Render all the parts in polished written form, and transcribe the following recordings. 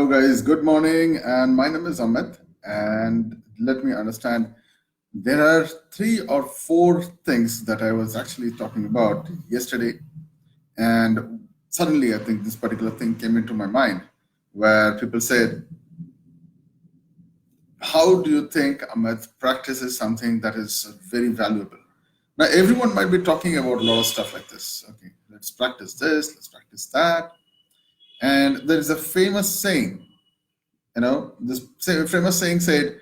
Hello guys, good morning, and my name is Amit, and let me understand, there are 3 or 4 things that I was actually talking about yesterday, and suddenly I think this particular thing came into my mind where people said, how do you think, Amit, practice is something that is very valuable? Now everyone might be talking about a lot of stuff like this. Okay, let's practice this, let's practice that. And there is a famous saying, this famous saying said,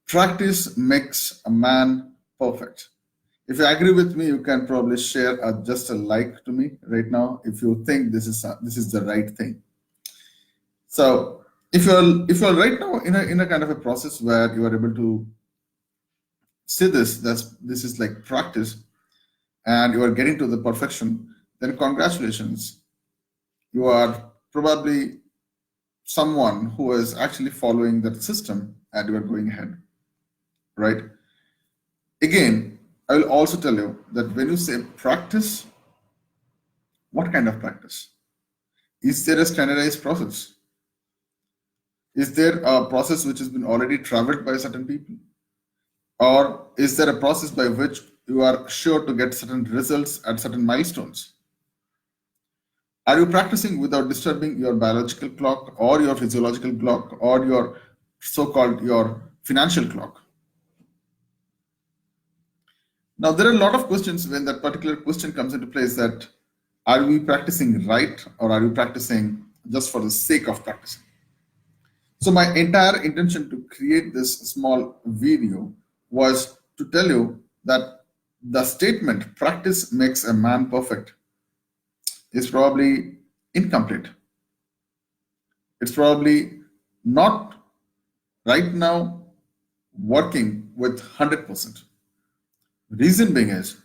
practice makes a man perfect. If you agree with me, you can probably share just a like to me right now if you think this is the right thing. So if you're right now in a kind of a process where you are able to see this is like practice and you are getting to the perfection, then congratulations. You are probably someone who is actually following that system and you are going ahead, right? Again, I will also tell you that when you say practice, what kind of practice? Is there a standardized process? Is there a process which has been already traveled by certain people? Or is there a process by which you are sure to get certain results at certain milestones? Are you practicing without disturbing your biological clock or your physiological clock or your so-called your financial clock? Now, there are a lot of questions when that particular question comes into place that are we practicing right or are we practicing just for the sake of practicing? So my entire intention to create this small video was to tell you that the statement practice makes a man perfect is probably incomplete. It's probably not right now working with 100%. Reason being is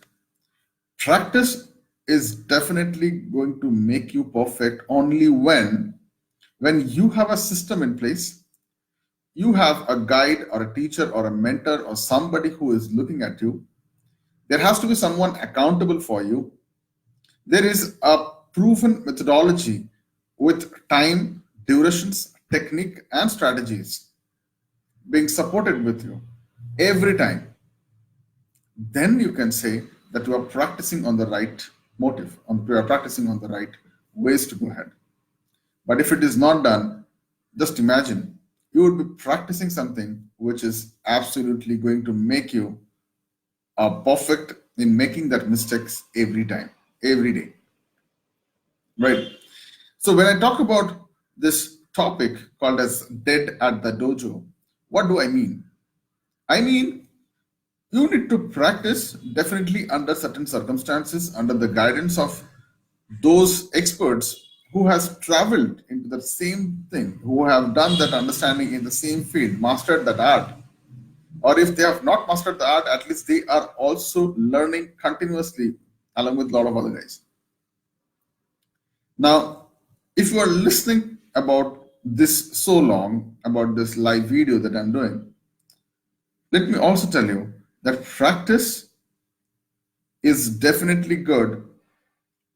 practice is definitely going to make you perfect only when you have a system in place, you have a guide or a teacher or a mentor or somebody who is looking at you. There has to be someone accountable for you. There is a proven methodology with time, durations, technique, and strategies being supported with you every time. Then you can say that you are practicing on the right motive, you are practicing on the right ways to go ahead. But if it is not done, just imagine you would be practicing something which is absolutely going to make you perfect in making that mistakes every time, every day, right? So when I talk about this topic called as dead at the dojo, what do I mean? I mean, you need to practice definitely under certain circumstances, under the guidance of those experts who has traveled into the same thing, who have done that understanding in the same field, mastered that art. Or if they have not mastered the art, at least they are also learning continuously along with a lot of other guys. Now, if you are listening about this so long, about this live video that I'm doing, let me also tell you that practice is definitely good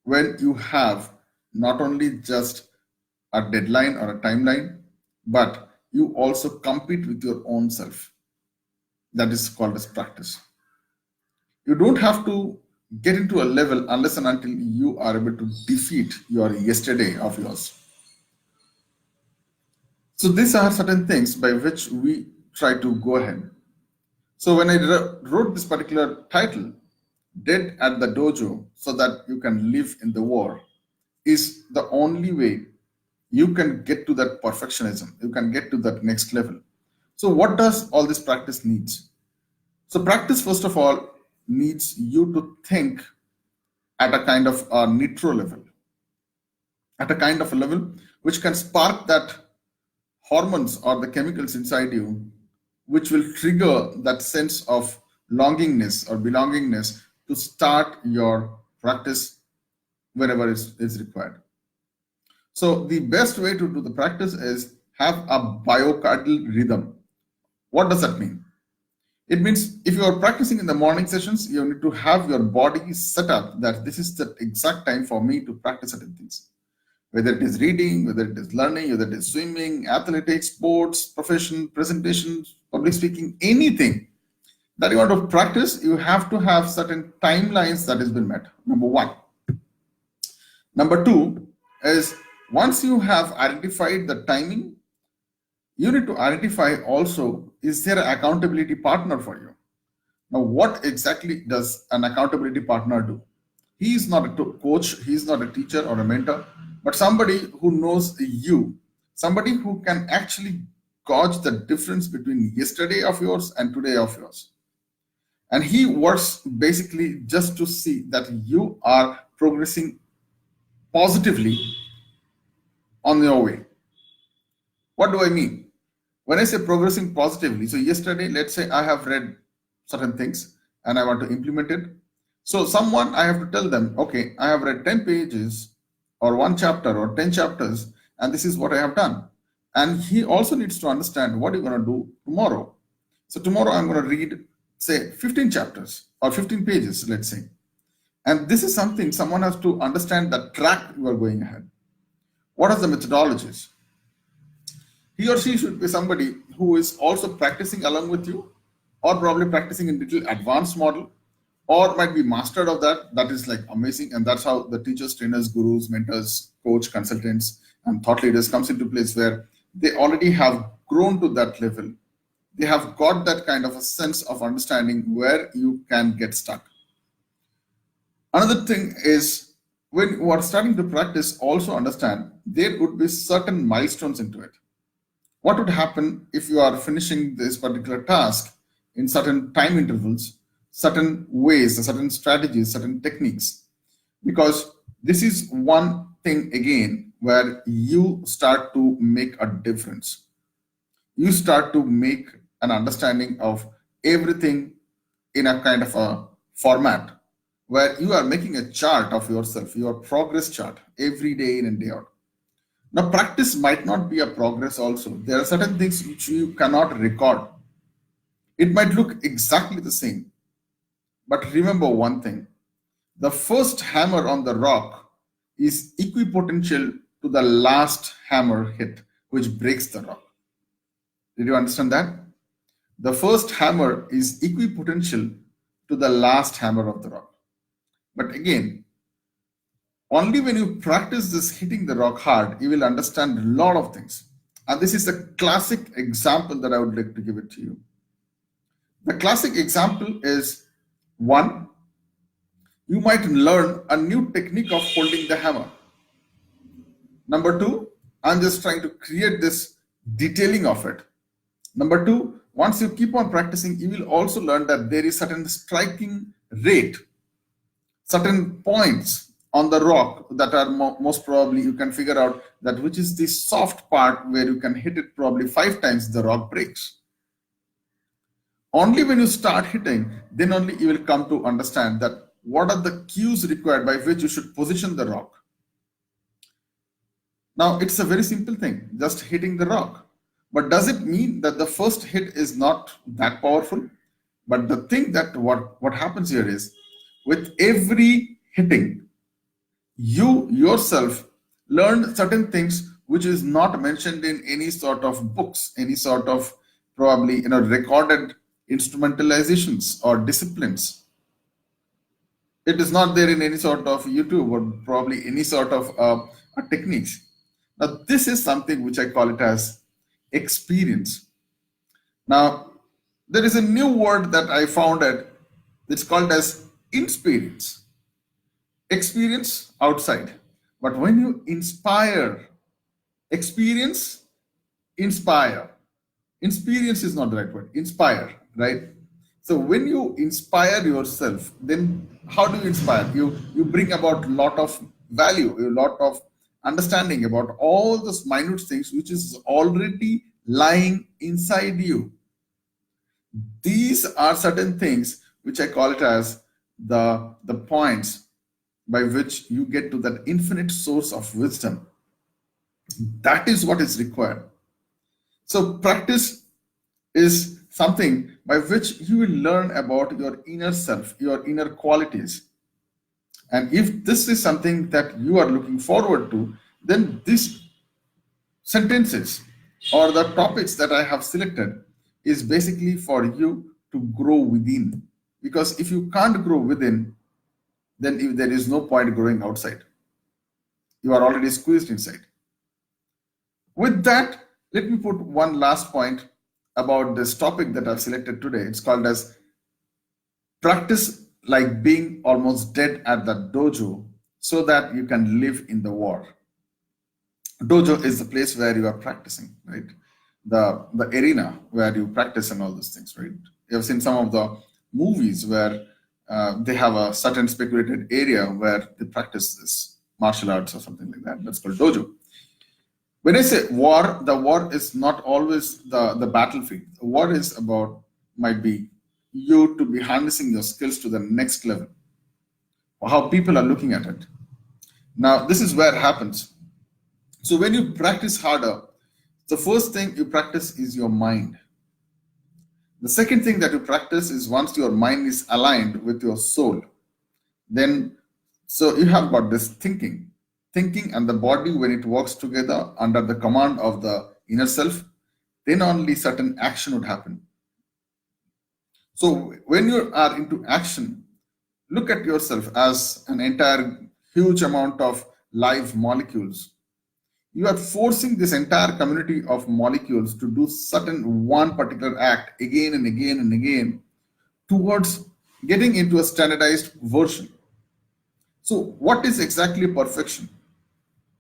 when you have not only just a deadline or a timeline, but you also compete with your own self. That is called as practice. You don't have to get into a level unless and until you are able to defeat your yesterday of yours. So these are certain things by which we try to go ahead. So when I wrote this particular title, Dead at the Dojo, so that you can live in the war, is the only way you can get to that perfectionism. You can get to that next level. So what does all this practice needs? So practice, first of all, needs you to think at a kind of a neutral level, at a kind of a level which can spark that hormones or the chemicals inside you, which will trigger that sense of longingness or belongingness to start your practice whenever it's required. So the best way to do the practice is have a biocardal rhythm. What does that mean? It means if you are practicing in the morning sessions, you need to have your body set up that this is the exact time for me to practice certain things. whether it is reading, whether it is learning, whether it is swimming, athletics, sports, profession, presentations, public speaking, anything that you want to practice, you have to have certain timelines that has been met. Number one. Number two is, once you have identified the timing, you need to identify also, is there an accountability partner for you? Now, what exactly does an accountability partner do? He is not a coach, he is not a teacher or a mentor, but somebody who knows you, somebody who can actually gauge the difference between yesterday of yours and today of yours. And he works basically just to see that you are progressing positively on your way. What do I mean? When I say progressing positively, so yesterday, let's say I have read certain things and I want to implement it. So someone, I have to tell them, okay, I have read 10 pages or one chapter or 10 chapters, and this is what I have done. And he also needs to understand what you're going to do tomorrow. So tomorrow I'm going to read, say, 15 chapters or 15 pages, let's say. And this is something someone has to understand, the track you are going ahead. What are the methodologies? He or she should be somebody who is also practicing along with you, or probably practicing in little advanced model, or might be mastered of that. That is like amazing. And that's how the teachers, trainers, gurus, mentors, coach, consultants, and thought leaders comes into place, where they already have grown to that level. They have got that kind of a sense of understanding where you can get stuck. Another thing is, when you are starting to practice, also understand there would be certain milestones into it. What would happen if you are finishing this particular task in certain time intervals, certain ways, certain strategies, certain techniques? Because this is one thing again where you start to make a difference. You start to make an understanding of everything in a kind of a format where you are making a chart of yourself, your progress chart, every day in and day out. Now, practice might not be a progress also. There are certain things which you cannot record. It might look exactly the same. But remember one thing, the first hammer on the rock is equipotential to the last hammer hit, which breaks the rock. Did you understand that? The first hammer is equipotential to the last hammer of the rock. But again, only when you practice this hitting the rock hard, you will understand a lot of things. And this is a classic example that I would like to give it to you. The classic example is, one, you might learn a new technique of holding the hammer. Number two, I'm just trying to create this detailing of it. Number two, once you keep on practicing, you will also learn that there is certain striking rate, certain points on the rock that are most probably you can figure out that which is the soft part where you can hit it probably 5 times, the rock breaks. Only when you start hitting, then only you will come to understand that what are the cues required by which you should position the rock. Now, it's a very simple thing, just hitting the rock. But does it mean that the first hit is not that powerful? But the thing that what happens here is, with every hitting, you yourself learn certain things which is not mentioned in any sort of books, any sort of probably recorded instrumentalizations or disciplines. It is not there in any sort of YouTube or probably any sort of techniques. Now, this is something which I call it as experience. Now, there is a new word that I found it. It's called as experience. Experience outside. But when you inspire, experience, inspire. Experience is not the right word. Inspire, right? So when you inspire yourself, then how do you inspire? You bring about a lot of value, a lot of understanding about all those minute things which is already lying inside you. These are certain things which I call it as the points by which you get to that infinite source of wisdom. That is what is required. So practice is something by which you will learn about your inner self, your inner qualities. And if this is something that you are looking forward to, then these sentences or the topics that I have selected is basically for you to grow within. Because if you can't grow within, then if there is no point growing outside. You are already squeezed inside. With that, let me put one last point about this topic that I've selected today. It's called as practice like being almost dead at the dojo so that you can live in the war. Dojo is the place where you are practicing, right? The arena where you practice and all those things, right? You have seen some of the movies where they have a certain speculated area where they practice this martial arts or something like that. That's called dojo. When I say war, the war is not always the battlefield. The war is about, might be you to be harnessing your skills to the next level, or how people are looking at it. Now, this is where it happens. So when you practice harder, the first thing you practice is your mind. The second thing that you practice is once your mind is aligned with your soul, then so you have got this thinking and the body, when it works together under the command of the inner self, then only certain action would happen. So when you are into action, look at yourself as an entire huge amount of live molecules. You are forcing this entire community of molecules to do certain one particular act again and again and again towards getting into a standardized version. So what is exactly perfection?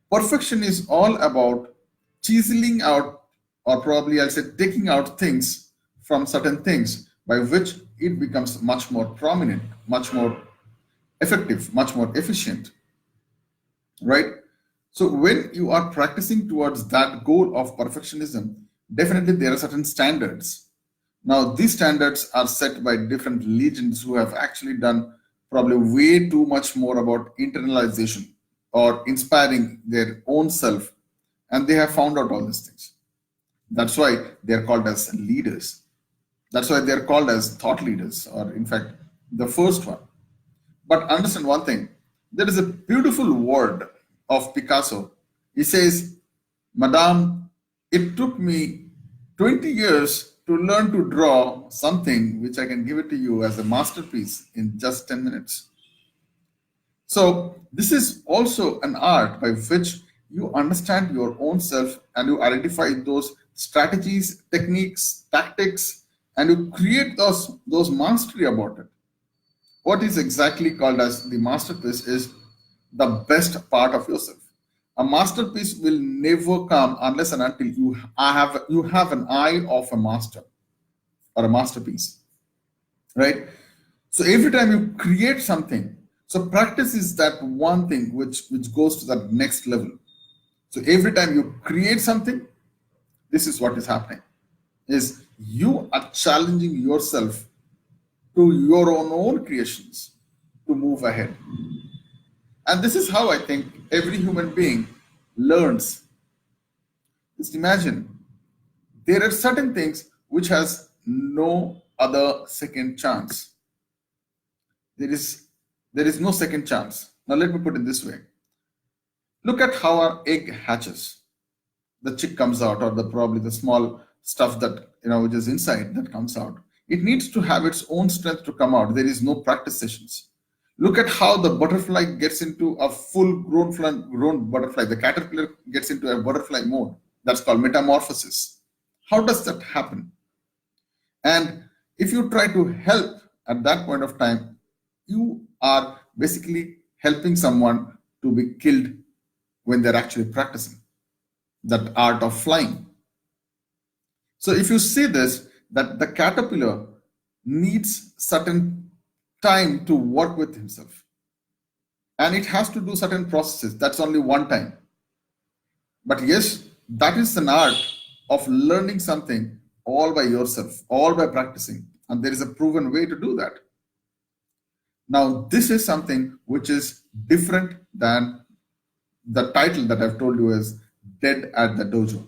Perfection is all about chiseling out, or probably I'll say taking out things from certain things by which it becomes much more prominent, much more effective, much more efficient, right? So when you are practicing towards that goal of perfectionism, definitely there are certain standards. Now, these standards are set by different legends who have actually done probably way too much more about internalization or inspiring their own self, and they have found out all these things. That's why they're called as leaders. That's why they're called as thought leaders, or in fact, the first one. But understand one thing, there is a beautiful word of Picasso. He says, Madame, it took me 20 years to learn to draw something which I can give it to you as a masterpiece in just 10 minutes. So this is also an art by which you understand your own self and you identify those strategies, techniques, tactics, and you create those mastery about it. What is exactly called as the masterpiece is the best part of yourself. A masterpiece will never come unless and until you have an eye of a master or a masterpiece, right? So every time you create something, so practice is that one thing which goes to that next level. So every time you create something, this is what is happening, is you are challenging yourself to your own creations to move ahead. And this is how I think every human being learns. Just imagine, there are certain things which has no other second chance. There is no second chance. Now let me put it this way. Look at how our egg hatches. The chick comes out, or probably the small stuff that which is inside that comes out. It needs to have its own strength to come out. There is no practice sessions. Look at how the butterfly gets into a full grown butterfly. The caterpillar gets into a butterfly mode. That's called metamorphosis. How does that happen? And if you try to help at that point of time, you are basically helping someone to be killed when they're actually practicing that art of flying. So if you see this, that the caterpillar needs certain time to work with himself, and it has to do certain processes. That's only one time. But yes, that is an art of learning something all by yourself, all by practicing, and there is a proven way to do that. Now, this is something which is different than the title that I've told you is Dead at the Dojo.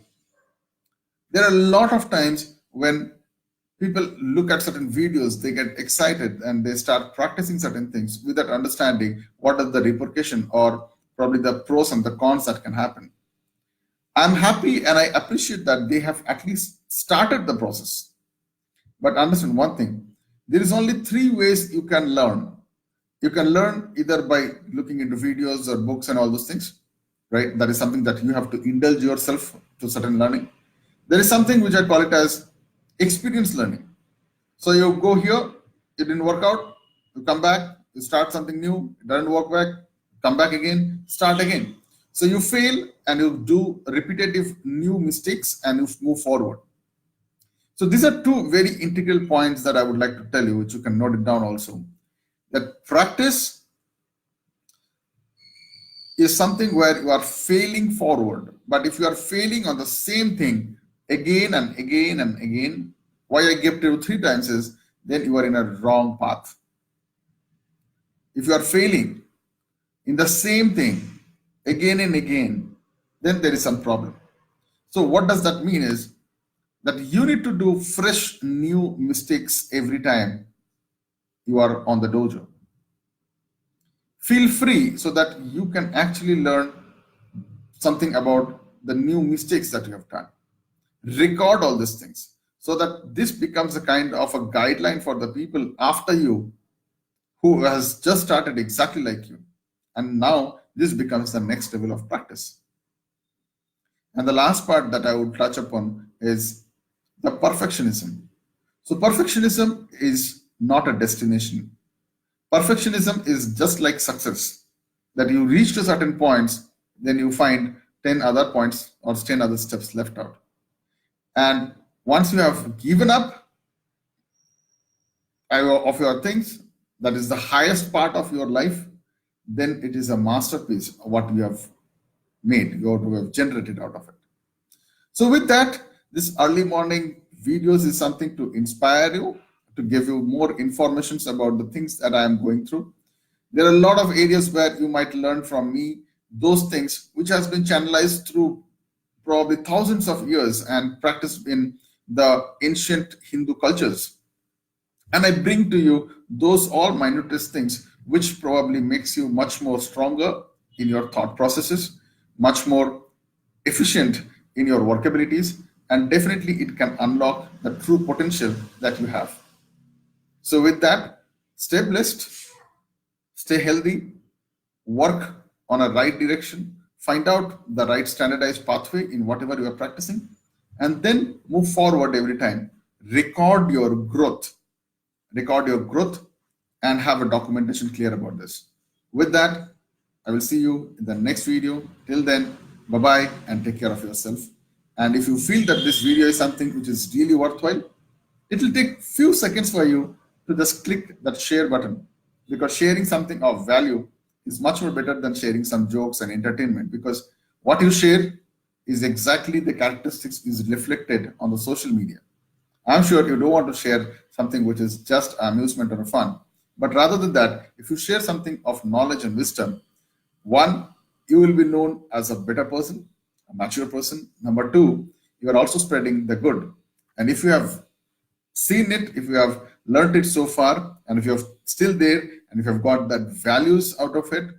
There are a lot of times when people look at certain videos, they get excited and they start practicing certain things without understanding what is the repercussion or probably the pros and the cons that can happen. I'm happy and I appreciate that they have at least started the process. But understand one thing, there is only 3 ways you can learn. You can learn either by looking into videos or books and all those things, right? That is something that you have to indulge yourself to certain learning. There is something which I call it as experience learning. So you go here, it didn't work out, you come back, you start something new, it doesn't work back, come back again, start again. So you fail and you do repetitive new mistakes and you move forward. So these are 2 very integral points that I would like to tell you, which you can note it down also. That practice is something where you are failing forward. But if you are failing on the same thing again and again and again, why I give to you 3 times is, then you are in a wrong path. If you are failing in the same thing again and again, then there is some problem. So what does that mean is that you need to do fresh new mistakes every time you are on the dojo. Feel free so that you can actually learn something about the new mistakes that you have done. Record all these things so that this becomes a kind of a guideline for the people after you who has just started exactly like you. And now this becomes the next level of practice. And the last part that I would touch upon is the perfectionism. So perfectionism is not a destination. Perfectionism is just like success, that you reach to certain points, then you find 10 other points or 10 other steps left out. And once you have given up of your things, that is the highest part of your life, then it is a masterpiece of what you have made, what you have generated out of it. So with that, this early morning videos is something to inspire you, to give you more information about the things that I am going through. There are a lot of areas where you might learn from me those things which has been channelized through probably thousands of years and practiced in the ancient Hindu cultures. And I bring to you those all minutest things which probably makes you much more stronger in your thought processes, much more efficient in your work abilities, and definitely it can unlock the true potential that you have. So with that, stay blessed, stay healthy, work on a right direction, find out the right standardized pathway in whatever you are practicing, and then move forward every time. Record your growth and have a documentation clear about this. With that, I will see you in the next video. Till then, bye-bye and take care of yourself. And if you feel that this video is something which is really worthwhile, it will take few seconds for you to just click that share button, because sharing something of value is much more better than sharing some jokes and entertainment, because what you share is exactly the characteristics is reflected on the social media. I'm sure you don't want to share something which is just amusement or fun, but rather than that, if you share something of knowledge and wisdom, 1, you will be known as a better person, a mature person. Number 2, you are also spreading the good. And if you have seen it, if you have learned it so far, and if you're still there, and if you've got that values out of it,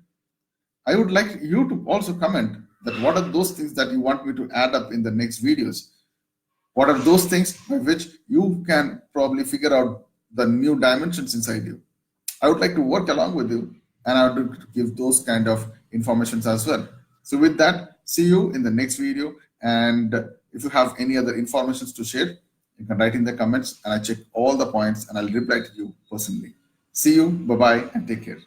I would like you to also comment that what are those things that you want me to add up in the next videos. What are those things by which you can probably figure out the new dimensions inside you? I would like to work along with you, and I would like to give those kind of informations as well. So with that, see you in the next video. And if you have any other informations to share, you can write in the comments, and I check all the points and I'll reply to you personally. See you, bye-bye, and take care.